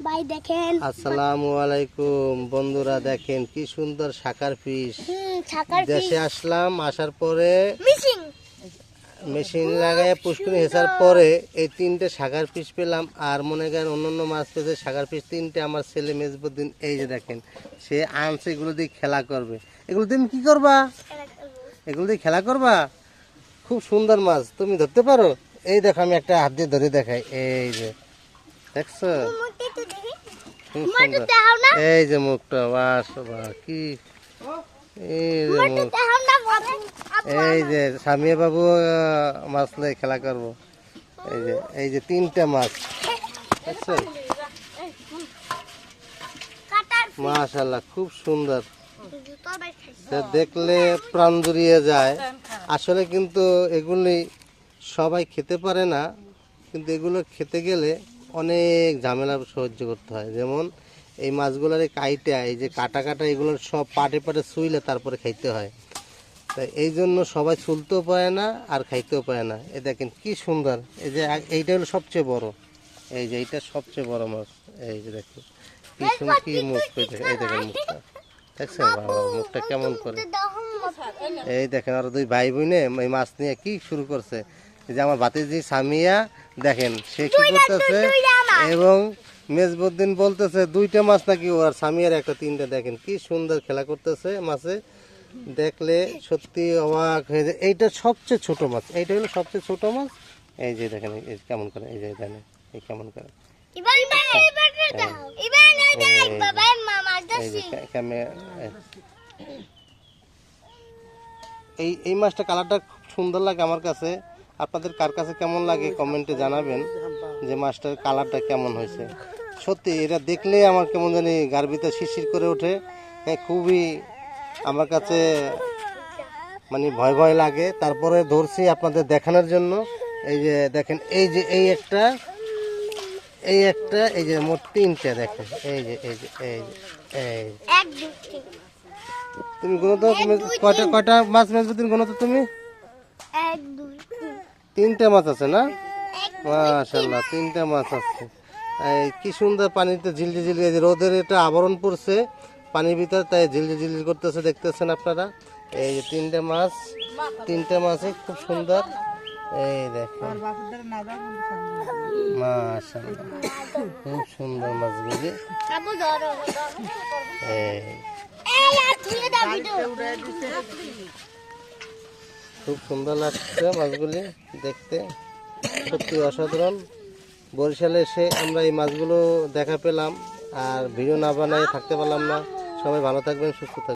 ভাই দেখেন। আসসালামু আলাইকুম বন্ধুরা, দেখেন কি সুন্দর শাকার ফিশ। দেশে আসলাম, আসার পরে মেশিন লাগায় পুষ্কুনি হেসার পরে এই তিনটে শাকার ফিশ পেলাম। আর মনে করেন অন্য মাছ পেয়েছে, শাকার ফিশ তিনটে। আমার ছেলে মেজবুদ্দিন এই যে দেখেন সে আনছে, এগুলো দিয়ে খেলা করবে। এগুলো দিয়ে কি করবা? এগুলো দিয়ে খেলা করবা। খুব সুন্দর মাছ, তুমি ধরতে পারো? এই দেখো আমি একটা হাত দিয়ে ধরে দেখাই, এই যে দেখছো খুব সুন্দর। এই যে মুখটা, বাস কি, এই যে মুখ। এই যে সামিয়া বাবু মাছ লয়ে খেলা করবো। এই যে তিনটা মাছ দেখছেন, মাশাআল্লাহ খুব সুন্দর। দেখলে প্রাণ জুড়িয়ে যায়। আসলে কিন্তু এগুলি সবাই খেতে পারে না, কিন্তু এগুলো খেতে গেলে অনেক ঝামেলা সহ্য করতে হয়। যেমন এই মাছগুলোর কাইটা, এই যে কাটা কাটা, এগুলোর সব পাটে পাটে ছুইলে তারপরে খাইতে হয়। তাই এই জন্য সবাই ছুলতেও পারে না আর খাইতেও পারে না। এই দেখেন কি সুন্দর। এই যে এইটা হলো সবচেয়ে বড়, এই যে এইটা সবচেয়ে বড় মাছ। এই যে দেখেন কি সুন্দর, কি মুখ, এই দেখেন মুখটা দেখছেন, বাবা মুখটা কেমন করে। এই দেখেন আর দুই ভাই বোনে এই মাছ নিয়ে কি শুরু করছে। এই যে আমার ভাতিজি সামিয়া দেখেন সে কি করতেছে, এবং মেজবুদ্দিন বলতেছে দুইটা মাছ নাকি ও, আর সামিয়ার একটা তিনটা। দেখেন কি সুন্দর খেলা করতেছে মাছে, দেখলে সত্যি অবাক হয়ে যায়। এইটা সবচেয়ে ছোট মাছ, এইটা হলো সবচেয়ে ছোট মাছ। এই যে দেখেন এই কেমন করে, এই যে জানে এই কেমন করে। এই মাছটা কালারটা খুব সুন্দর লাগে আমার কাছে। আপনাদের কার কাছে কেমন লাগে কমেন্টে জানাবেন যে মাছটার কালারটা কেমন হয়েছে। সত্যি এটা দেখলে আমার কেমন জানি গার ভিতর শিরশির করে ওঠে। খুবই আমার কাছে মানে ভয় ভয় লাগে। তারপরে ধরছি আপনাদের দেখানোর জন্য। এই যে দেখেন, এই যে এই একটা, এই যে মোট তিনটে দেখেন। এই যে তুমি গুনো তো, কয়টা কয়টা মাছ মেজবুদ্দিন গুনো তো তুমি? তিনটে মাছ আছে না? মাশাআল্লাহ তিনটে মাছ আছে। এই কি সুন্দর পানিতে ঝিলঝি ঝিলঝি, এই যে রোদের এটা আবরণ পড়ছে পানির ভিতর, তাই ঝিলঝি ঝিলঝি করতেছে, দেখতেছেন আপনারা। এই যে তিনটে মাছই খুব সুন্দর। এই দেখেন মাশাআল্লাহ খুব সুন্দর মাছগুলি। খুব সুন্দর লাগছে মাছগুলি দেখতে, সত্যি অসাধারণ। বরিশালে এসে আমরা এই মাছগুলো দেখা পেলাম, আর ভিডিও না বানায় থাকতে পারলাম না। সবাই ভালো থাকবেন, সুস্থ থাকবেন।